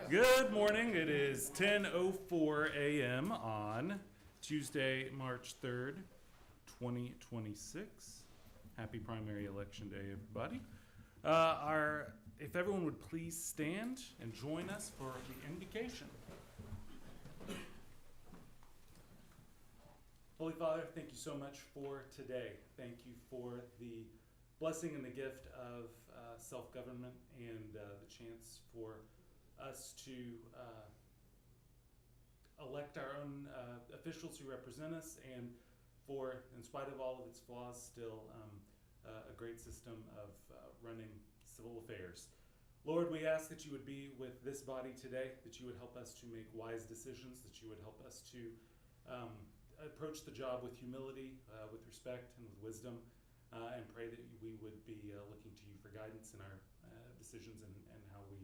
Good morning. It is 10:04 a.m. on Tuesday, March 3rd, 2026. Happy primary election day, everybody. If everyone would please stand and join us for the invocation. Holy Father, thank you so much for today. Thank you for the blessing and the gift of self-government and the chance for us to elect our own officials who represent us, and for, in spite of all of its flaws, still a great system of running civil affairs. Lord, we ask that you would be with this body today, that you would help us to make wise decisions, that you would help us to approach the job with humility, with respect, and with wisdom, and pray that we would be looking to you for guidance in our decisions and how we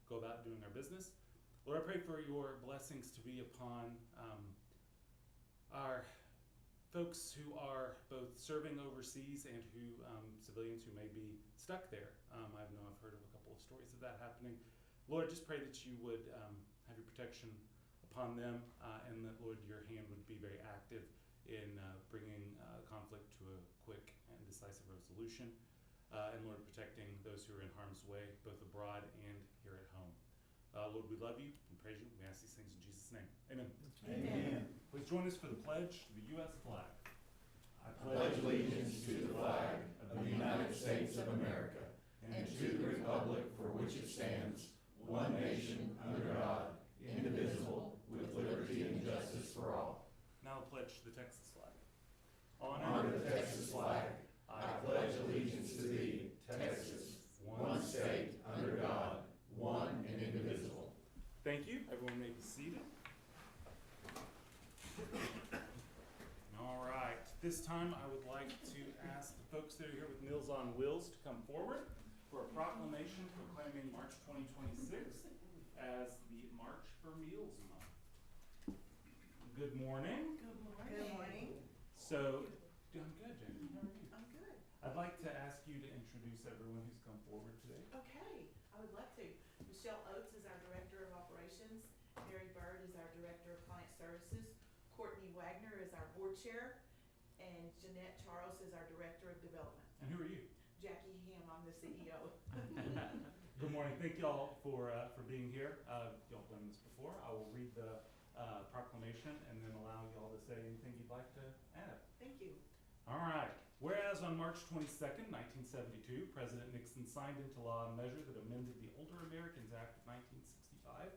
go about doing our business. Lord, I pray for your blessings to be upon our folks who are both serving overseas and who civilians who may be stuck there. I've heard of a couple of stories of that happening. Lord, just pray that you would have your protection upon them, and that, Lord, your hand would be very active in bringing conflict to a quick and decisive resolution, and Lord, protecting those who are in harm's way, both abroad and here at home. Lord, we love you and praise you. We ask these things in Jesus' name. Amen. Amen. Please join us for the pledge to the U.S. flag. I pledge allegiance to the flag of the United States of America and to the republic for which it stands, one nation, under God, indivisible, with liberty and justice for all. Now the pledge to the Texas flag. Honor the Texas flag. I pledge allegiance to thee, Texas, one state, under God, one and indivisible. Thank you. Everyone may be seated. All right. This time I would like to ask the folks that are here with Meals on Wheels to come forward for a proclamation proclaiming March 2026 as the March for Meals Month. Good morning. Good morning. Good morning. So, I'm good, Jamie. How are you? I'm good. I'd like to ask you to introduce everyone who's come forward today. Okay, I would love to. Michelle Oates is our Director of Operations. Mary Bird is our Director of Client Services. Courtney Wagner is our Board Chair. And Jeanette Charles is our Director of Development. And who are you? Jackie Ham, I'm the CEO. Good morning. Thank y'all for being here. Y'all done this before. I will read the proclamation and then allow y'all to say anything you'd like to add. Thank you. All right. Whereas on March 22nd, 1972, President Nixon signed into law a measure that amended the Older Americans Act of 1965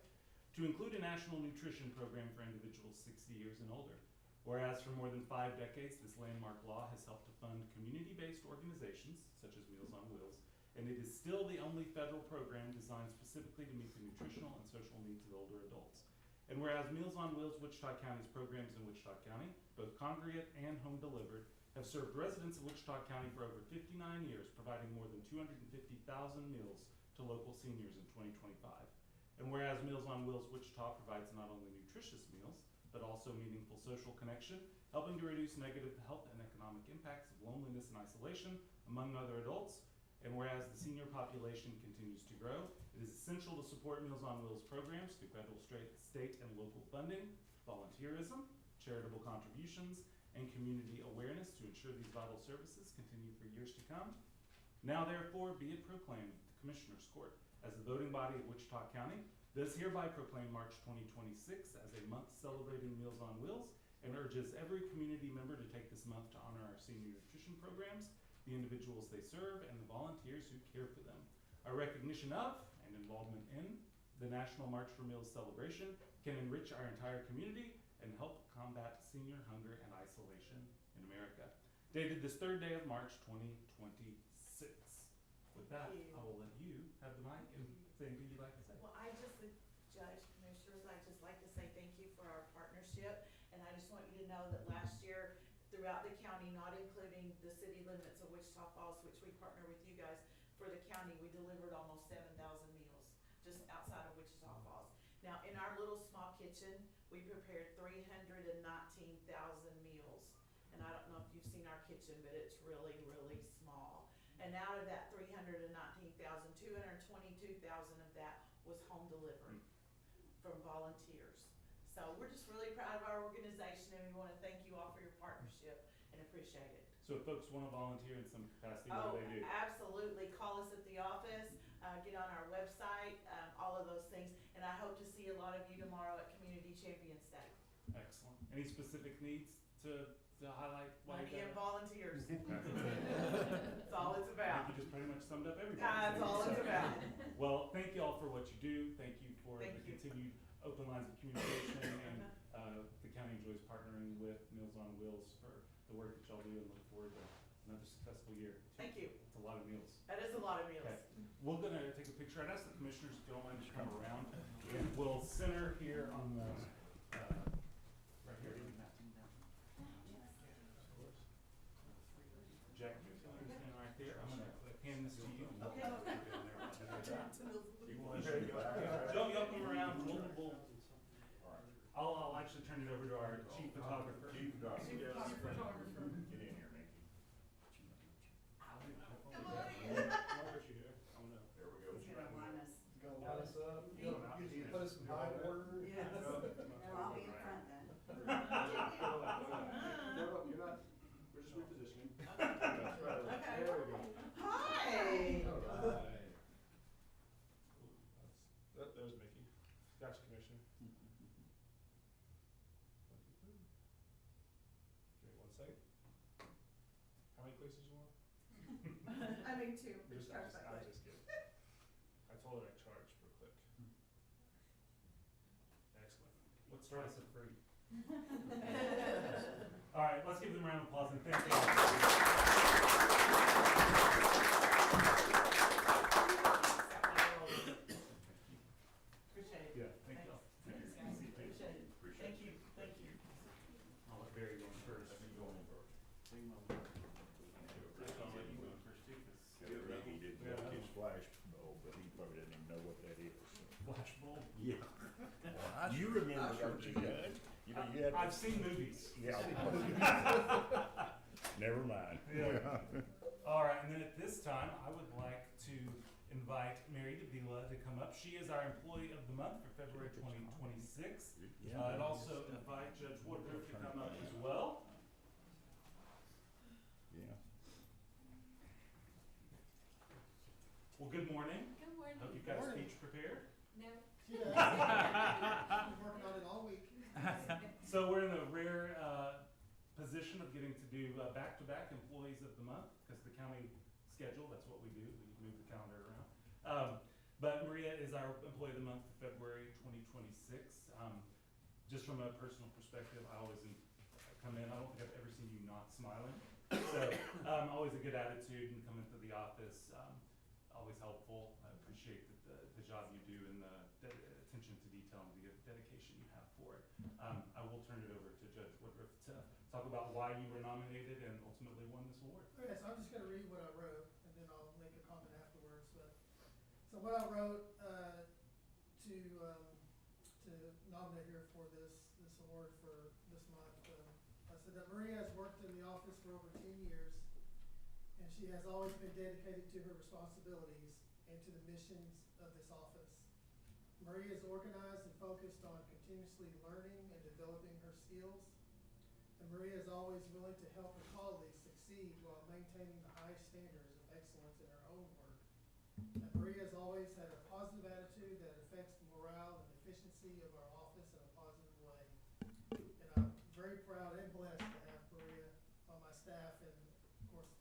to include a national nutrition program for individuals 60 years and older. Whereas for more than 5 decades, this landmark law has helped to fund community-based organizations, such as Meals on Wheels, and it is still the only federal program designed specifically to meet the nutritional and social needs of older adults. And whereas Meals on Wheels Wichita County's programs in Wichita County, both congregate and home delivered, have served residents of Wichita County for over 59 years, providing more than 250,000 meals to local seniors in 2025. And whereas Meals on Wheels Wichita provides not only nutritious meals, but also meaningful social connection, helping to reduce negative health and economic impacts of loneliness and isolation among other adults. And whereas the senior population continues to grow, it is essential to support Meals on Wheels programs through federal, state, and local funding, volunteerism, charitable contributions, and community awareness to ensure these vital services continue for years to come. Now therefore be it proclaimed that the Commissioners Court, as the voting body of Wichita County, does hereby proclaim March 2026 as a month celebrating Meals on Wheels, and urges every community member to take this month to honor our senior nutrition programs, the individuals they serve, and the volunteers who care for them. Our recognition of and involvement in the National March for Meals celebration can enrich our entire community and help combat senior hunger and isolation in America. Dated this 3rd day of March 2026. With that, I will let you have the mic and say anything you'd like to say. Well, Judge, Commissioners, I'd just like to say thank you for our partnership. And I just want you to know that last year, throughout the county, not including the city limits of Wichita Falls, which we partner with you guys, for the county, we delivered almost 7,000 meals just outside of Wichita Falls. Now, in our little small kitchen, we prepared 319,000 meals. And I don't know if you've seen our kitchen, but it's really, really small. And out of that 319,000, 222,000 of that was home delivery. So we're just really proud of our organization, and we wanna thank you all for your partnership and appreciate it. So if folks wanna volunteer in some capacity, what do they do? Absolutely. Call us at the office, get on our website, all of those things. And I hope to see a lot of you tomorrow at Community Champions Day. Excellent. Any specific needs to highlight? while Money you're and there? volunteers. That's all it's I about. think you just pretty much summed up everything. That's all it's about. Well, thank you all for what you do. Thank you for Thank the you. continued open lines of communication, and the county enjoys partnering with Meals on Wheels for the work that y'all do, and look forward to another successful year. Thank you. It's a lot of meals. That is a lot of meals. Okay, we're gonna take a picture. I'd ask the commissioners if you don't mind to come around, and we'll center here on the, right here. Jack, you're standing right there. I'm gonna hand this to you. Okay. Joe, y'all come around. I'll actually turn it over to our chief photographer. Chief photographer. Chief photographer. Get in here, Mickey. Come on in. There we go. He's gonna line us. Gonna line us up, You don't have to. you put us in high order. Yes. No, I'll be in front then. No, you're not, we're just repositioning. Okay. There we go. Hi. Alright. There's Mickey. Gotcha, Commissioner. Give me 1 second. How many places you want? I mean, two. I'm just kidding. I told her I charge per click. Excellent. What's price of free? All right, let's give them a round of applause and thank you all. Appreciate it. Yeah, thank you all. Thanks, guys. Appreciate it. Thank you. Thank you. I'll let Barry go in first. Let me go in first. I'll let you go in first too, 'cause Yeah, Ricky didn't Yeah. have his flash bulb, but he probably doesn't even know what that is. flash bulb. Yeah. You remember, don't you, Judge? You know, you had. I've seen movies. Yeah. Never mind. Yeah. All right, and then at this time, I would like to invite Mary Davila to come up. She is our Employee of the Month for February 2026. I'd also invite Judge Woodruff to come up as well. Yeah. Well, good morning. Good morning. Hope you've got a Morning. speech prepared. No. Been working on it all week. So we're in the rare position of getting to do back-to-back Employees of the Month, because the county schedule, that's what we do, we move the calendar around. But Maria is our Employee of the Month for February 2026. Just from a personal perspective, I always come in, I don't think I've ever seen you not smiling. So always a good attitude, and come into the office, always helpful. I appreciate the job you do, and the attention to detail and the dedication you have for it. I will turn it over to Judge Woodruff to talk about why you were nominated and ultimately won this award. Okay, so I'm just gonna read what I wrote, and then I'll make a comment afterwards, so what I wrote, to nominate her for this award for this month, I said that Maria has worked in the office for over 10 years, and she has always been dedicated to her responsibilities and to the missions of this office. Maria is organized and focused on continuously learning and developing her skills. And Maria is always willing to help her colleagues succeed while maintaining the highest standards of excellence in her own work. And Maria has always had a positive attitude that affects the morale and efficiency of our office in a positive way. And I'm very proud and blessed to have Maria on my staff, and of course,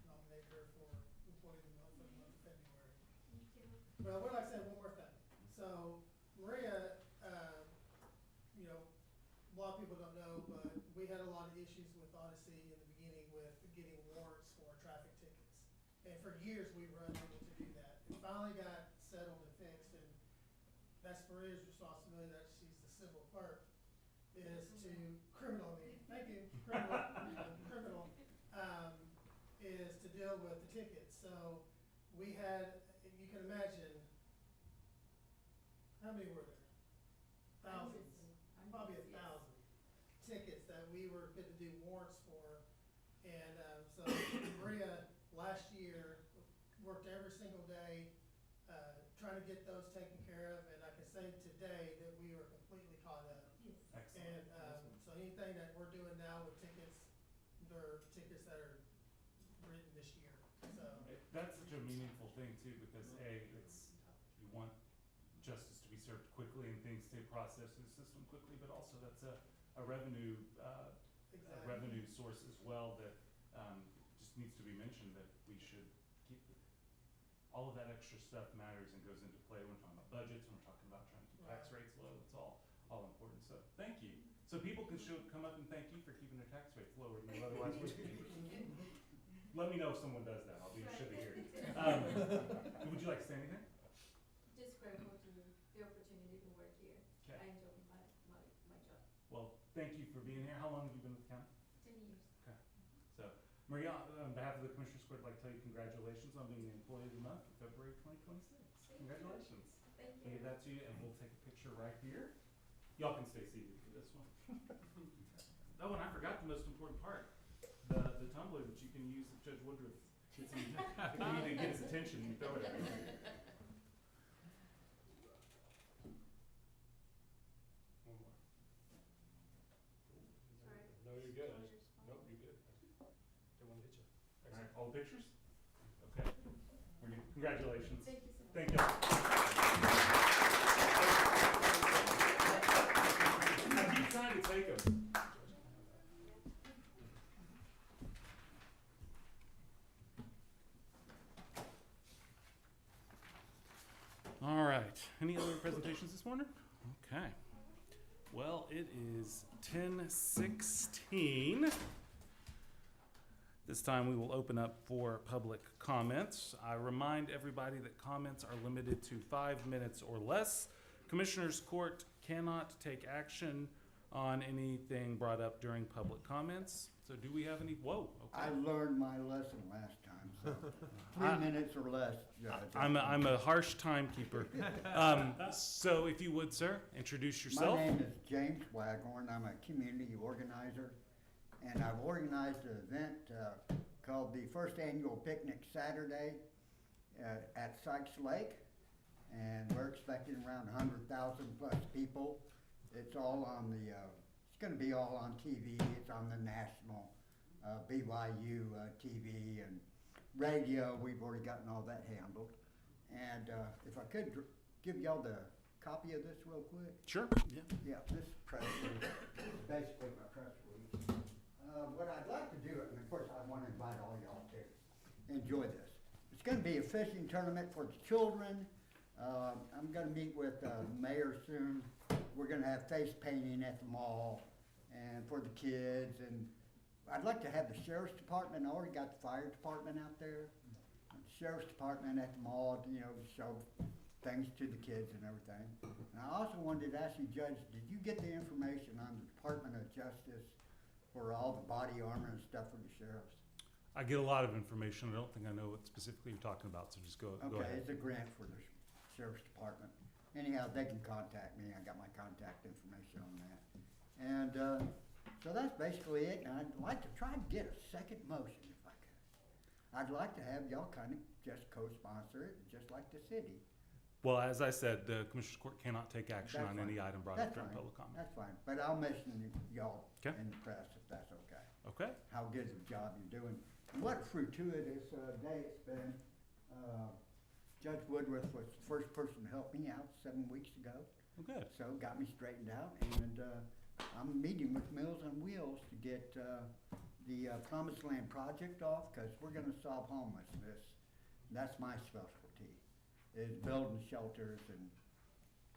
nominate her for Employee of the Month for the month of February. Thank you. But I would like to say one more thing. So Maria, a lot of people don't know, but we had a lot of issues with Odyssey in the beginning with getting warrants for traffic tickets. And for years, we were unable to do that. It finally got settled and fixed, and that's Maria's responsibility, that she's the civil clerk, is to is to deal with the tickets. So we had, you can imagine, how many were there? Thousands, probably 1,000 tickets that we were going to do warrants for. And so Maria last year worked every single day trying to get those taken care of, and I can say today that we are completely caught up. their tickets that are written this year, so. That's such a meaningful thing too, because it's, you want justice to be served quickly and things to process through the system quickly, but also that's a revenue, a revenue source as well that, just needs to be mentioned, that we should keep, all of that extra stuff matters and goes into play when we're talking about budgets, when we're talking about trying to keep tax Right. rates low, it's all important, so, thank you. So people can come up and thank you for keeping their tax rates lower than they otherwise would be. Let me know if someone does that, I'll be interested to hear it. Would you like to say anything? Just grateful to the opportunity to work here. Okay. I enjoy my job. Well, thank you for being here. How long have you been with the county? 10 years. So, Maria, on behalf of the Commissioners Court, I'd like to tell you congratulations on being the Employee of the Month for February 2026. Congratulations. Thank We'll you. give that to you, and we'll take a picture right here. Y'all can stay seated for this one. Oh, and I forgot the most important part, the tumbler that you can use if Judge Woodruff gets him, if you need to get his attention, you throw it at him. One more. Sorry. No, you're good. Shoulders. Nope, you're good. Don't want to hit you. All right, all the pictures? Okay, we're good. Congratulations. Thank you so much. Thank y'all. I keep trying to take them. All right, any other presentations this morning? Okay. Well, it is 10:16. This time we will open up for public comments. I remind everybody that comments are limited to 5 minutes or less. Commissioners Court cannot take action on anything brought up during public comments. So do we have any, whoa, I okay. learned my lesson last time, so I- 3 minutes or less, Judge. I'm a harsh timekeeper. So if you would, sir, introduce yourself. My name is James Waghorn. I'm a community organizer, and I've organized an event called the First Annual Picnic Saturday at Sykes Lake, and we're expecting around 100,000 plus people. It's all on the, it's gonna be all on TV. It's on the national BYU TV and radio. We've already gotten all that handled. And if I could give y'all the copy of this real quick. Sure. Yeah. Yeah, this press release, basically my press release. What I'd like to do, and of course I want to invite all y'all to enjoy this. It's going to be a fishing tournament for the children. I'm going to meet with the mayor soon. We're going to have face painting at the mall and for the kids. And I'd like to have the sheriff's department. I already got the fire department out there. The sheriff's department at the mall, you know, show things to the kids and everything. And I also wanted to ask you, Judge, did you get the information on the Department of Justice for all the body armor and stuff for the sheriffs? I get a lot of information. I don't think I know what specifically you're talking about, so just go Okay, ahead. it's a grant for the sheriff's department. Anyhow, they can contact me. I got my contact information on that. And so that's basically it. And I'd like to try and get a second motion if I could. I'd like to have y'all kind of just co-sponsor it, just like the city. Well, as I said, the Commissioners Court cannot take action That's on any fine. item brought up That's during fine. public comment. That's fine, but I'll mention y'all 'Kay. in the press if that's okay. Okay. How good of a job you're doing. And what a fortuitous day it's been. Judge Woodruff was the first person to help me out 7 weeks ago, Well, good. so got me straightened out. And I'm meeting with Meals on Wheels to get the Promised Land project off, because we're going to solve homelessness. That's my specialty, is building shelters and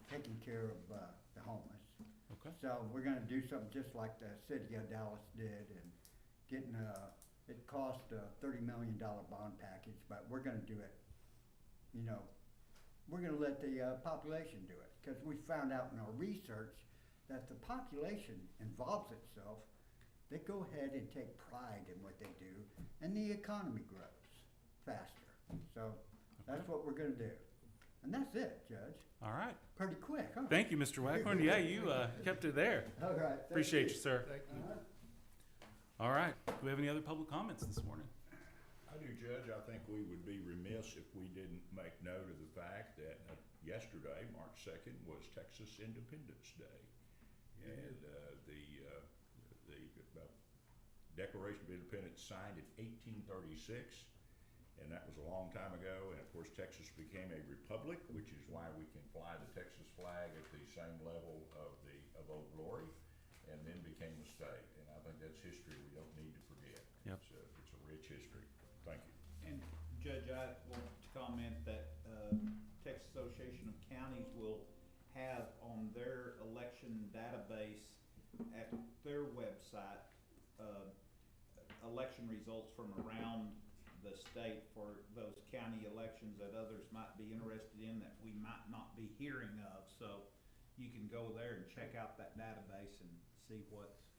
taking care of the homeless. Okay. So we're gonna do something just like the city of Dallas did, and getting it cost a $30 million bond package, but we're gonna do it. You know, we're gonna let the population do it, because we found out in our research that the population involves itself. They go ahead and take pride in what they do, and the economy grows faster. So that's what we're gonna do. And that's it, Judge. All right. Pretty quick, huh? Thank you, Mr. Waghorn. Yeah, you kept it there. All right. thank Appreciate you, sir. Thank you. All right. Do we have any other public comments this morning? I do, Judge. I think we would be remiss if we didn't make note of the fact that yesterday, March 2nd, was Texas Independence Day. And the Declaration of Independence signed in 1836, and that was a long time ago. And of course, Texas became a republic, which is why we can fly the Texas flag at the same level of Old Glory, and then became a state. And I think that's history we don't need to forget. Yep. It's a rich history. Thank you. And Judge, I want to comment that Texas Association of Counties will have on their election database at their website election results from around the state for those county elections that others might be interested in that we might not be hearing of. So you can go there and check out that database and see what's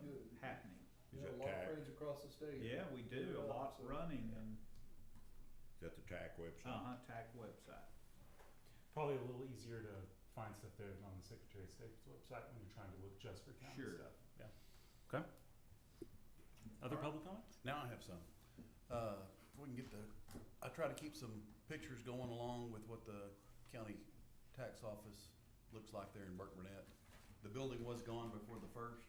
Good. happening. Is You that have a lot of TAC? friends across the state. Yeah, we do, a lot So- running and, Is that the TAC website? TAC website. Probably a little easier to find stuff there than on the Secretary of State's website when you're trying to look just for county Sure. stuff. Yeah. Okay. Other public comment? Now I have some. If we can get I try to keep some pictures going along with what the county tax office looks like there in Burke Burnett. The building was gone before the first.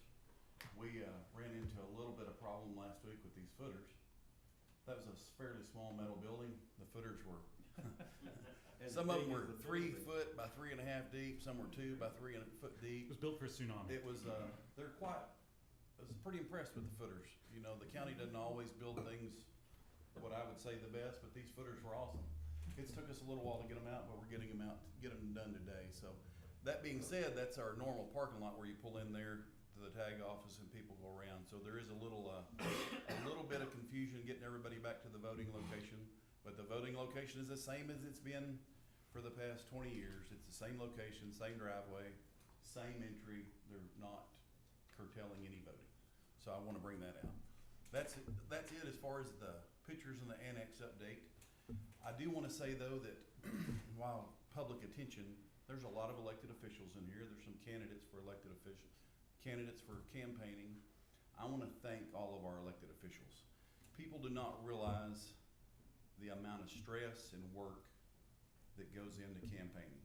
We ran into a little bit of problem last week with these footers. That was a fairly small metal building. The footers were, some of them were 3 foot by 3.5 deep, some were 2 by 3 foot It deep. was built for a tsunami. It was, I was pretty impressed with the footers. You know, the county doesn't always build things what I would say the best, but these footers were awesome. It's took us a little while to get them out, but we're getting them out, get them done today. So that being said, that's our normal parking lot where you pull in there to the tag office and people go around. So there is a little bit of confusion getting everybody back to the voting location. But the voting location is the same as it's been for the past 20 years. It's the same location, same driveway, same entry. They're not curtailing any voting. So I want to bring that out. That's it as far as the pictures and the annex update. I do want to say though that while public attention, there's a lot of elected officials in here. There's some candidates for elected officials, candidates for campaigning. I want to thank all of our elected officials. People do not realize the amount of stress and work that goes into campaigning.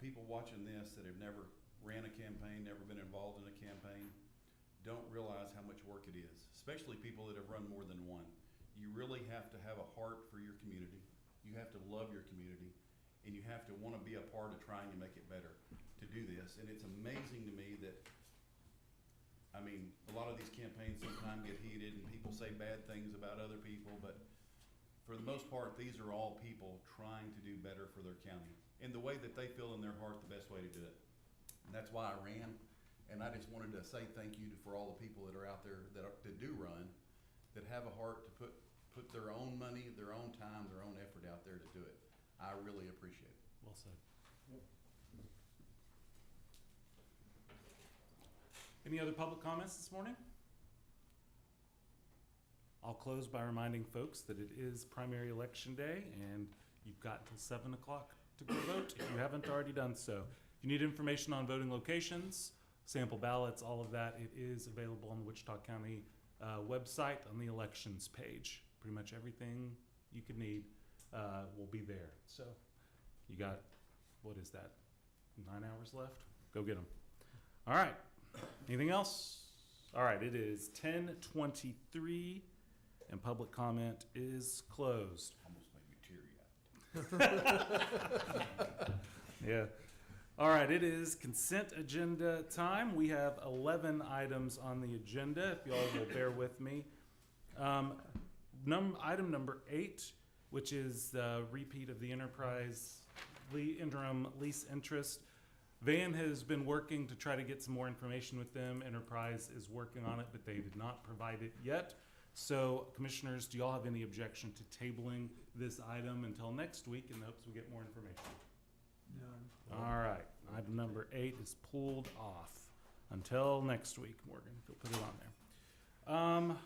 People watching this that have never ran a campaign, never been involved in a campaign, don't realize how much work it is, especially people that have run more than one. You really have to have a heart for your community. You have to love your community, and you have to want to be a part of trying to make it better to do this. And it's amazing to me that, I mean, a lot of these campaigns sometimes get heated and people say bad things about other people, but for the most part, these are all people trying to do better for their county in the way that they feel in their heart the best way to do it. And that's why I ran. And I just wanted to say thank you for all the people that are out there that do run, that have a heart to put their own money, their own time, their own effort out there to do it. I really appreciate it. Well said. Any other public comments this morning? I'll close by reminding folks that it is primary election day and you've got until 7 o'clock to go vote if you haven't already done so. If you need information on voting locations, sample ballots, all of that, it is available on the Wichita County website on the elections page. Pretty much everything you could need will be there. So you got, what is that, 9 hours left? Go get them. All right. Anything else? All right, it is 10:23 and public comment is closed. Almost made me teary-eyed. Yeah. All right, it is consent agenda time. We have 11 items on the agenda, if y'all will bear with me. Item number 8, which is the repeat of the Enterprise interim lease interest. Van has been working to try to get some more information with them. Enterprise is working on it, but they did not provide it yet. So, commissioners, do y'all have any objection to tabling this item until next week in the hopes we get more information? All right, item number 8 is pulled off until next week, Morgan, if you'll put it on there.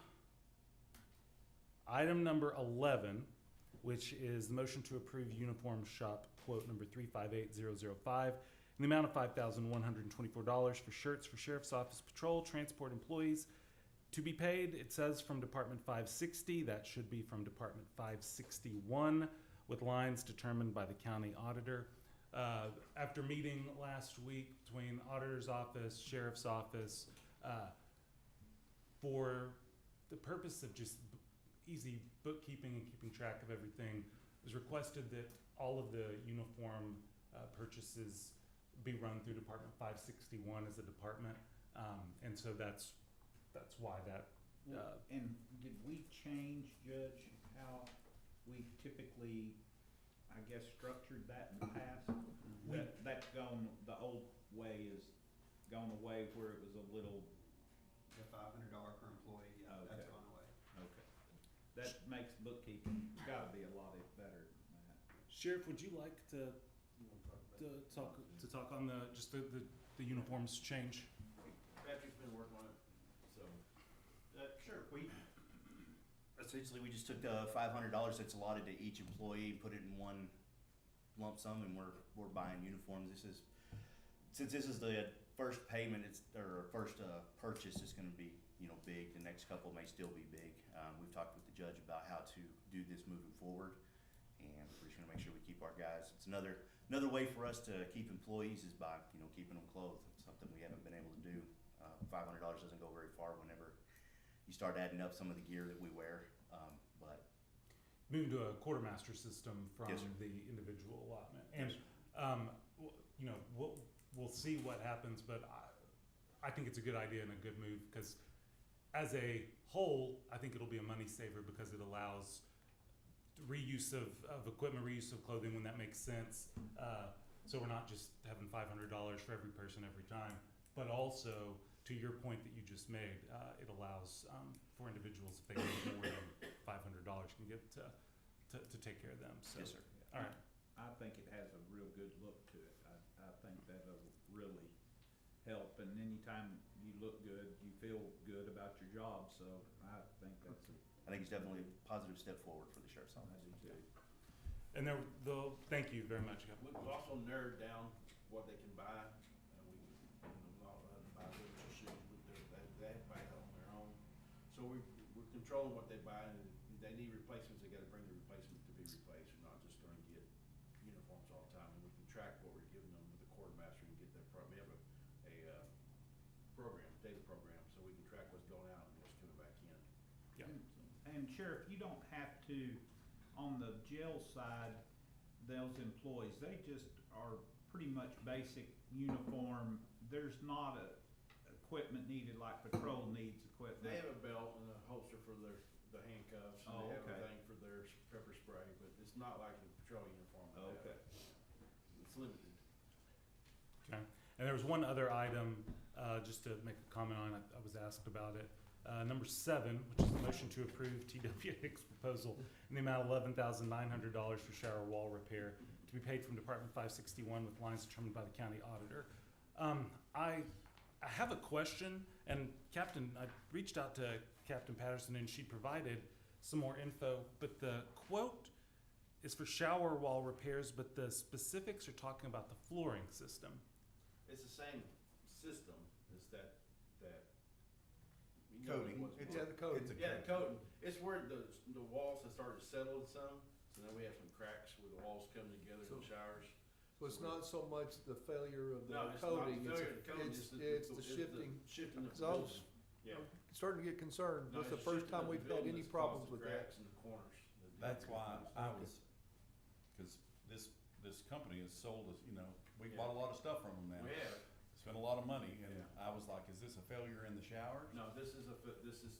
Item number 11, which is the motion to approve uniform shop quote number 358005 in the amount of $5,124 for shirts for Sheriff's Office Patrol Transport employees to be paid. It says from Department 560, that should be from Department 561, with lines determined by the county auditor. After meeting last week between auditor's office, sheriff's office, for the purpose of just easy bookkeeping and keeping track of everything, it was requested that all of the uniform purchases be run through Department 561 as a department, and so that's why that. And did we change, Judge, how we typically, I guess, structured that in the past? That's gone, the old way is gone away where it was a little. The $500 per employee, yeah, that's Okay. gone away. Okay. That makes bookkeeping, gotta be a lot better than that. Sheriff, would you like to talk on the uniforms change? Patrick's been working on it, so. Sure, essentially, we just took $500 that's allotted to each employee, and put it in one lump sum, and we're buying uniforms. Since this is the first payment, first purchase, it's gonna be, big. The next couple may still be big. We've talked with the judge about how to do this moving forward, and we're just gonna make sure we keep our guys. It's another way for us to keep employees is by, keeping them clothed. It's something we haven't been able to do. $500 doesn't go very far whenever you start adding up some of the gear that we wear, but. Moving to a quartermaster system from Yes, sir. the individual allotment, Yes, and we'll see what happens, but I think it's a good idea and a good move, because as a whole, I think it'll be a money saver because it allows reuse of equipment, reuse of clothing when that makes sense. So we're not just having $500 for every person every time, but also, to your point that you just made, it allows for individuals, if they need more than $500, can get to take care of them. So, Yes, sir. all right. I think it has a real good look to it. I think that'll really help, and anytime you look good, you feel good about your job, so I think that's I think it's definitely a positive step forward for the sheriff's I office. do too. And thank you very much. We've also narrowed down what they can buy, and we, not allowed to buy little shoes, but they have to buy that on their own. So we're controlling what they buy, and if they need replacements, they gotta bring the replacement to be replaced. We're not just gonna get uniforms all the time, and we can track what we're giving them with the quartermaster and get their we have a program, data program, so we can track what's going out and what's coming back in. Yeah. And Sheriff, you don't have to, on the jail side, those employees, they just are pretty much basic uniform. There's not equipment needed like patrol needs equipment. They have a belt and a holster for the handcuffs, and Oh, they have okay. everything for their pepper spray, but it's not like a patrol uniform. they have. Okay. It's limited. Okay. And there was one other item, just to make a comment on it, I was asked about it. Number 7, which is the motion to approve TW Hicks' proposal in the amount of $11,900 for shower wall repair to be paid from Department 561 with lines determined by the county auditor. I have a question, and I reached out to Captain Patterson, and she provided some more info, but the quote is for shower wall repairs, but the specifics are talking about the flooring system. It's the same system as that. you know Coating. what's- It's the coating. Yeah, the coating. It's where the walls have started settling some, so now we have some cracks where the walls come together in the showers. So it's not so much the failure of the No, it's coating, not the failure of the coating, it's the it's shifting. Shifting of the Cause I was building. Yeah. starting to get concerned. No, That's the it's first shifting time of the we've had building any that's problems caused with the that. cracks in the corners. That's why I was, cause this company has sold us, we bought a lot of stuff from them now. We have. Spent a lot of money, and Yeah. I was like, is this a failure in the showers? No, this is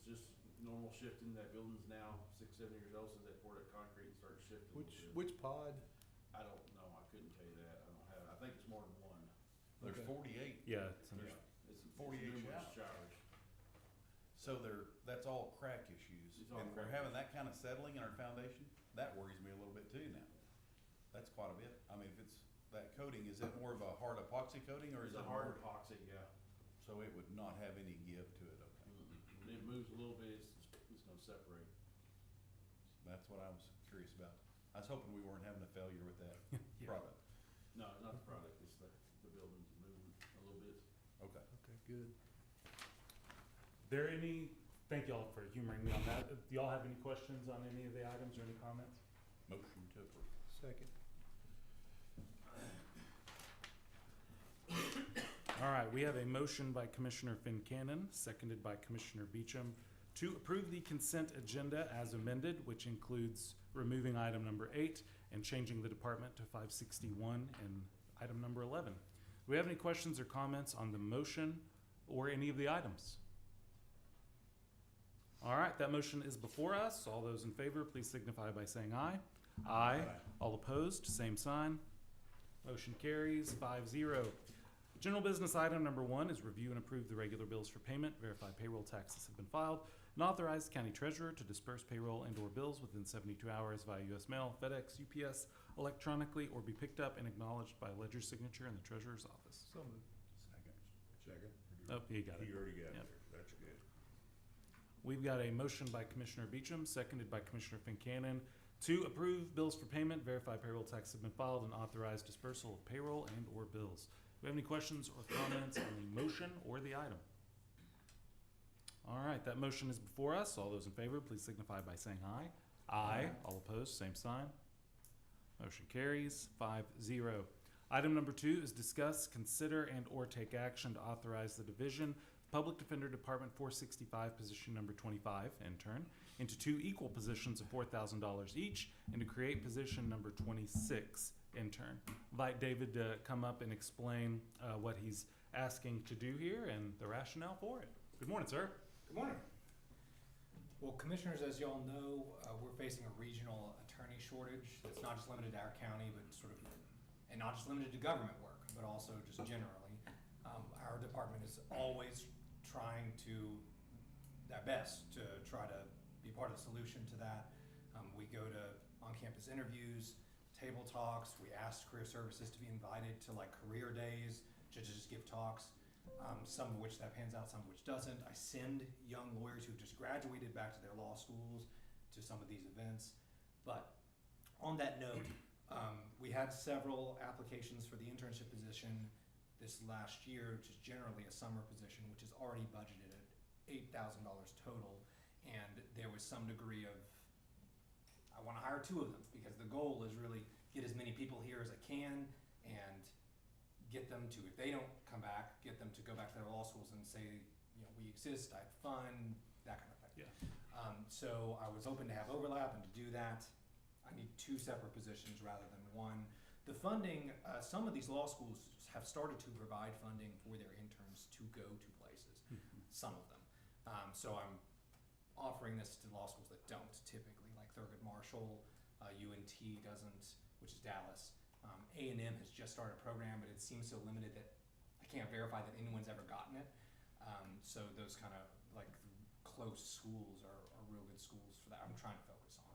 just normal shifting. That building's now 6-7 years old since they poured that concrete and started shifting. a little bit. Which pod? I don't know. I couldn't tell you that. I think it's more than one. There's Okay. 48, Yeah. It's under- Yeah, it's 48 numerous showers. showers. so that's all crack issues. It's all And we're crack having that kind of settling in our foundation, that worries me a little bit too now. That's quite a bit. I mean, if it's, that coating, is it more of a hard epoxy coating, or is It's it a hard more? epoxy, yeah. So it would not have any give to it, okay. When it moves a little bit, it's gonna separate. That's what I was curious about. I was hoping we weren't having a failure with that Yeah. product. No, not the product. It's the building's moving a little bit. Okay. Okay, good. Thank y'all for humoring me on that. Do y'all have any questions on any of the items or any comments? Motion to approve. Second. All All right, we have a motion by Commissioner Fincannon, seconded by Commissioner Beecham, to approve the consent agenda as amended, which includes removing item number 8 and changing the department to 561 and item number 11. Do we have any questions or comments on the motion or any of the items? All right, that motion is before us. All those in favor, please signify by saying aye. Aye. All opposed, same sign. Motion carries 5-0. General business item number 1 is review and approve the regular bills for payment, verify payroll taxes have been filed, and authorize the county treasurer to disperse payroll and/or bills within 72 hours via U.S. mail, FedEx, UPS, electronically, or be picked up and acknowledged by ledger signature in the treasurer's office. So moved. Second. Oh, you got it. He already got Yep. there. That's good. We've got a motion by Commissioner Beecham, seconded by Commissioner Fincannon, to approve bills for payment, verify payroll taxes have been filed, and authorize dispersal of payroll and/or bills. Do we have any questions or comments on the motion or the item? All right, that motion is before us. All those in favor, please signify by saying aye. Aye. All opposed, same sign. Motion carries 5-0. Item number 2 is discuss, consider, and/or take action to authorize the division of Public Defender Department 465, position number 25, intern, into 2 equal positions of $4,000 each, and to create position number 26, intern. Invite David to come up and explain what he's asking to do here and the rationale for it. Good morning, sir. Good morning. Well, commissioners, as y'all know, we're facing a regional attorney shortage that's not just limited to our county, but sort of, and not just limited to government work, but also just generally. Our department is always trying to their best to try to be part of the solution to that. We go to on-campus interviews, table talks. We asked career services to be invited to like career days to just give talks. Some of which that pans out, some of which doesn't. I send young lawyers who've just graduated back to their law schools to some of these events. But on that note, we had several applications for the internship position this last year, which is generally a summer position, which is already budgeted at $8,000 total. And there was some degree of, I want to hire 2 of them because the goal is really get as many people here as I can and get them to, if they don't come back, get them to go back to their law schools and say, you know, we exist, I have fun, that kind of thing. Yeah. So I was open to have overlap, and to do that, I need 2 separate positions rather than 1. The funding, some of these law schools have started to provide funding for their interns to go to places, some of them. So I'm offering this to law schools that don't typically, like Thurgood Marshall, UNT doesn't, which is Dallas. A&M has just started a program, but it seems so limited that I can't verify that anyone's ever gotten it. So those kind of like close schools are real good schools for that. I'm trying to focus on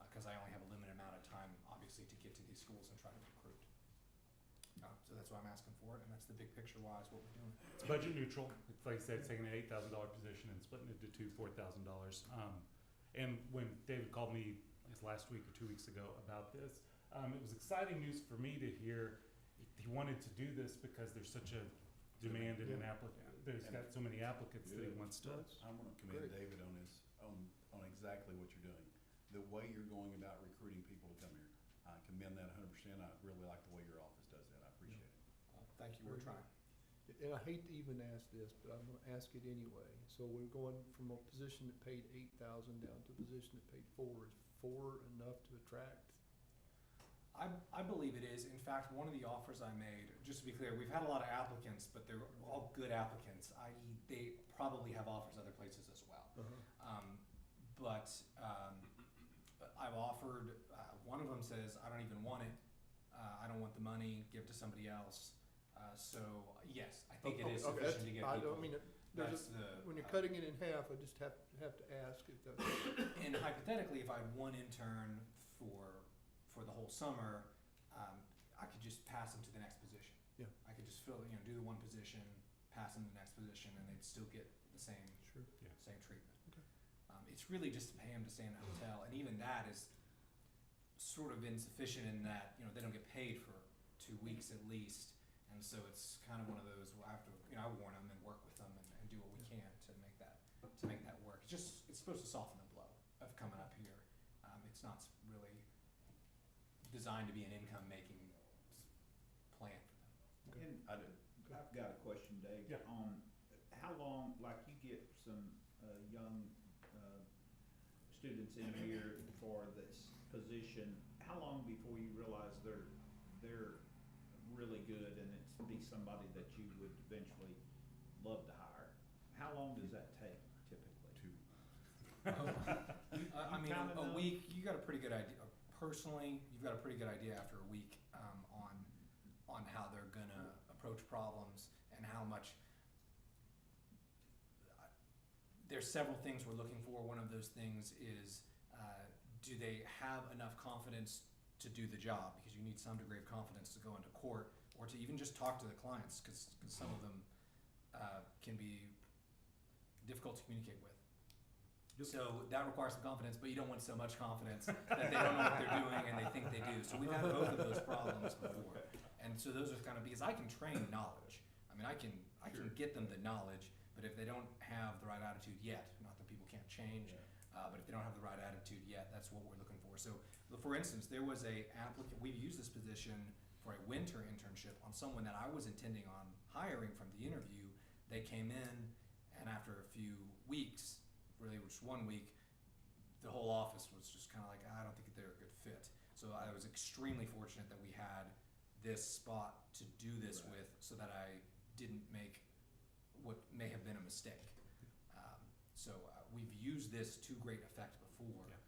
because I only have a limited amount of time, obviously, to get to these schools and try to recruit. So that's why I'm asking for it, and that's the big picture wise what we're doing. It's budget neutral. It's like I said, it's taking an $8,000 position and splitting it to 2 $4,000. And when David called me last week or 2 weeks ago about this, it was exciting news for me to hear he wanted to do this because there's such a demand and an applicant. There's got so many applicants that he wants to. I want to commend David on his, on exactly what you're doing. The way you're going about recruiting people to come here. I commend that 100%. I really like the way your office does that. I appreciate it. Thank you, we're trying. And I hate to even ask this, but I'm gonna ask it anyway. So we're going from a position that paid $8,000 down to a position that paid $4,000. Is $4,000 enough to attract? I believe it is. In fact, one of the offers I made, just to be clear, we've had a lot of applicants, but they're all good applicants, i.e. they probably have offers other places as well. But I've offered, one of them says, I don't even want it, I don't want the money, give it to somebody else. So yes, I think it is sufficient to get people. I mean, when you're cutting it in half, I just have to ask if that's. And hypothetically, if I had 1 intern for the whole summer, I could just pass them to the next position. Yeah. I could just do the 1 position, pass them to the next position, and they'd still get the same same treatment. Okay. It's really just to pay them to stay in the hotel, and even that is sort of insufficient in that they don't get paid for 2 weeks at least, and so it's kind of one of those where I have to I warn them and work with them and do what we can to make that work. It's supposed to soften the blow of coming up here. It's not really designed to be an income-making plan for them. And I've got a question, Dave. Yeah. On how long, like you get some, young, students in here for this position, how long before you realize they're really good and it's be somebody that you would eventually love to hire? How long does that take typically? I mean, kinda a know? week, you got a pretty good idea. Personally, you've got a pretty good idea after a week on how they're gonna approach problems and how much. There's several things we're looking for. One of those things is, do they have enough confidence to do the job? Because you need some degree of confidence to go into court or to even just talk to the clients, because some of them can be difficult to communicate with. So that requires some confidence, but you don't want so much confidence that they don't know what they're doing and they think they do. So we've had both of those problems before. And so those are kind of, because I can train knowledge. I mean, I can get them the knowledge, but if they don't have the right attitude yet, not that people can't change, but if they don't have the right attitude yet, that's what we're looking for. So for instance, there was a applicant, we've used this position for a winter internship on someone that I was intending on hiring from the interview. They came in, and after a few weeks, really just 1 week, the whole office was just kind of like, I don't think they're a good fit. So I was extremely fortunate that we had this spot to do this with, so that I didn't make what may have been a mistake. So we've used this to great effect before.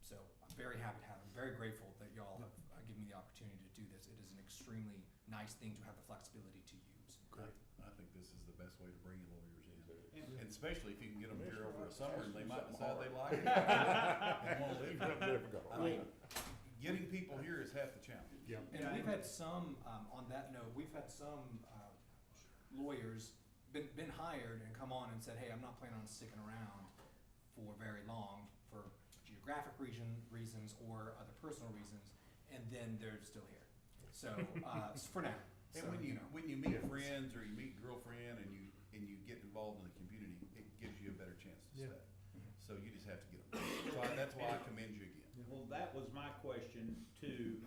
So I'm very happy to have, I'm very grateful that y'all have given me the opportunity to do this. It is an extremely nice thing to have the flexibility to use. Great. I think this is the best way to bring lawyers in. And especially if you can get them here over the summer and they might decide they like it and want to live here. I mean, getting people here is half the challenge. And we've had some, on that note, we've had some lawyers been hired and come on and said, hey, I'm not planning on sticking around for very long for geographic reasons or other personal reasons, and then they're still here. So for now. And So, when you meet friends or you meet girlfriend and you get involved in the community, it gives you a better chance to stay. So you just have to get them. So that's why I commend you again. Well, that was my question too,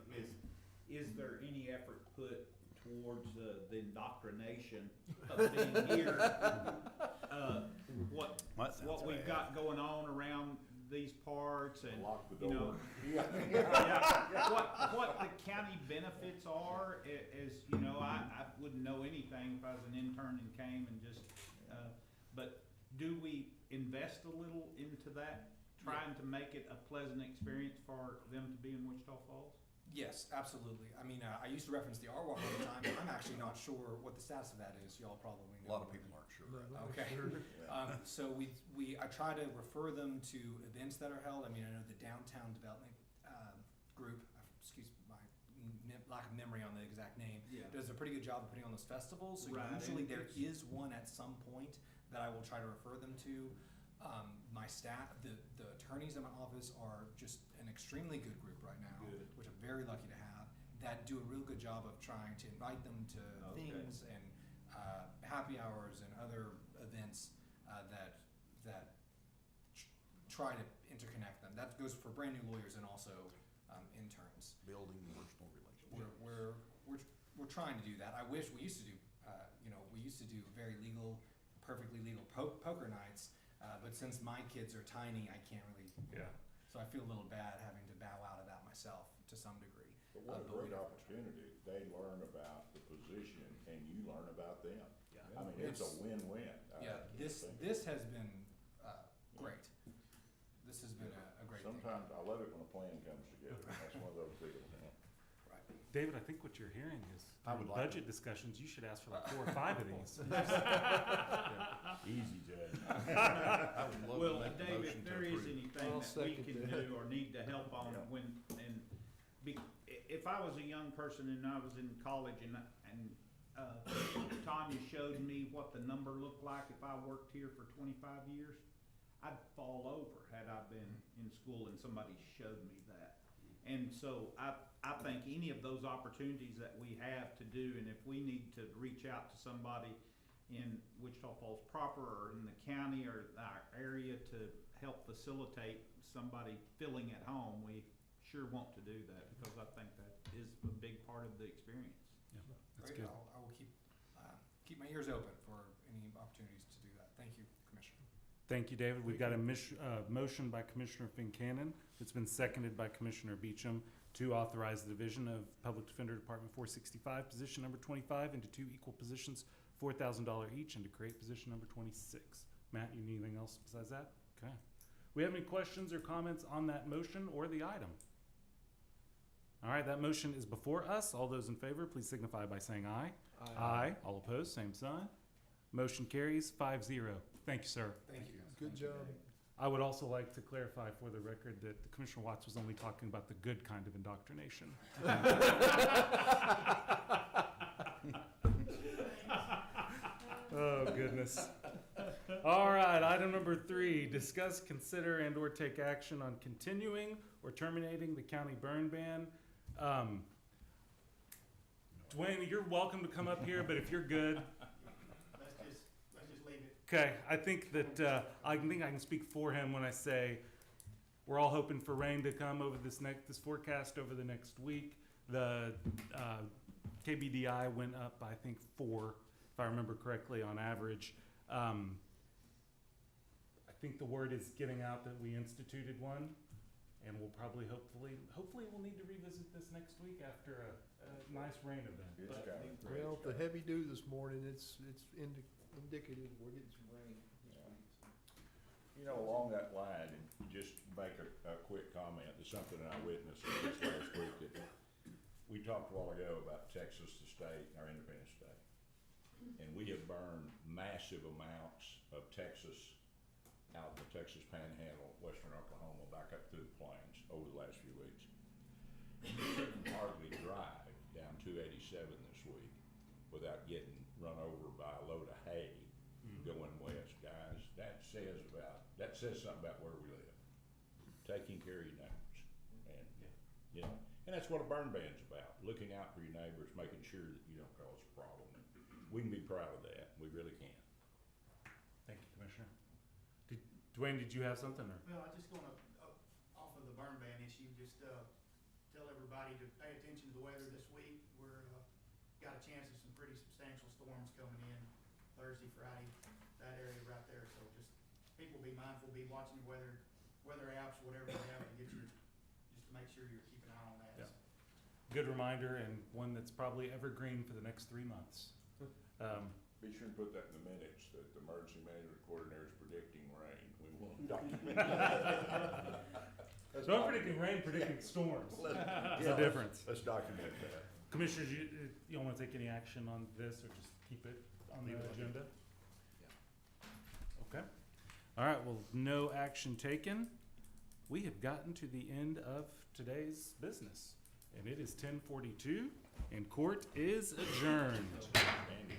is there any effort put towards the indoctrination of being here? What we've got going on around these parts and, Lock the you know. door. What the county benefits are, is, you know, I wouldn't know anything if I was an intern and came and just, but do we invest a little into that, trying to make it a pleasant experience for them to be in Wichita Falls? Yes, absolutely. I mean, I used to reference the R Walk all the time. I'm actually not sure what the status of that is. Y'all probably know. A lot of people aren't sure. Okay. So I try to refer them to events that are held. I mean, I know the Downtown Development Group, excuse my lack of memory on the exact name, does a pretty good job of putting on those festivals. So usually there is one at some point that I will try to refer them to. My staff, the attorneys in my office are just an extremely good group right now, which I'm very lucky to have, that do a real good job of trying to invite them to things and happy hours and other events that try to interconnect them. That goes for brand new lawyers and also interns. Building personal relationships. We're trying to do that. I wish we used to do, we used to do very legal, perfectly legal poker nights. But since my kids are tiny, I can't really. So I feel a little bad having to bow out of that myself to some degree. But what a great opportunity. They learn about the position and you learn about them. I mean, it's a win-win. This has been great. This has been a great thing. Sometimes I love it when a plan comes together. That's one of those deals. Right. David, I think what you're hearing is I would like budget discussions. You should ask for like 4 or 5 of these. Easy, Judge. I would love Well, to make a Dave, motion if to there is approve. anything I'll that we second can that. do or need to help on if I was a young person and I was in college and Tanya showed me what the number looked like if I worked here for 25 years, I'd fall over had I been in school and somebody showed me that. And so I think any of those opportunities that we have to do, and if we need to reach out to somebody in Wichita Falls proper or in the county or our area to help facilitate somebody feeling at home, we sure want to do that, because I think that is a big part of the experience. That's Great. good. I will keep keep my ears open for any opportunities to do that. Thank you, Commissioner. Thank you, David. We've got a motion by Commissioner Fincannon. It's been seconded by Commissioner Beecham to authorize the division of Public Defender Department 465, position number 25, into 2 equal positions, $4,000 each, and to create position number 26. Matt, you need anything else besides that? Okay. We have any questions or comments on that motion or the item? All right, that motion is before us. All those in favor, please signify by saying aye. Aye. All opposed, same sign. Motion carries 5-0. Thank you, sir. Thank you. Good job. I would also like to clarify for the record that Commissioner Watts was only talking about the good kind of indoctrination. Oh, goodness. All right, item number 3, discuss, consider, and/or take action on continuing or terminating the county burn ban. Dwayne, you're welcome to come up here, but if you're good. Let's just leave it. Okay, I think that I can speak for him when I say we're all hoping for rain to come over this forecast over the next week. The KBDI went up by, I think, 4, if I remember correctly, on average. I think the word is getting out that we instituted one, and we'll probably, hopefully we'll need to revisit this next week after a nice rain event. It's But- kind of Well, the heavy dew this morning, it's indicative we're getting some rain. You know, along that line, and just make a quick comment, it's something I witnessed this last week, that we talked a while ago about Texas, the state, our independent state. And we have burned massive amounts of Texas out in the Texas Panhandle, western Oklahoma, back up through the plains over the last few weeks. You couldn't hardly drive down 287 this week without getting run over by a load of hay going west. Guys, that says something about where we live. Taking care of your neighbors. And, you know, and that's what a burn ban's about. Looking out for your neighbors, making sure that you don't cause a problem. We can be proud of that. We really can. Thank you, Commissioner. Dwayne, did you have something? Or? Well, I just gonna, off of the burn ban issue, just, tell everybody to pay attention to the weather this week. We're, got a chance of some pretty substantial storms coming in Thursday, Friday, that area right there. So just, people be mindful, be watching your weather apps, whatever they have to get just to make sure you're keeping an eye on that. Yeah. Good reminder, and one that's probably evergreen for the next 3 months. Be sure and put that in the minutes, that the emergency management coordinator is predicting rain. We will document that. Don't predicting rain, predicting storms. There's a difference. Let's document that. Commissioners, you don't want to take any action on this, or just keep it on the agenda? Okay. All right, well, no action taken. We have gotten to the end of today's business, and it is 10:42, and court is adjourned. Andy.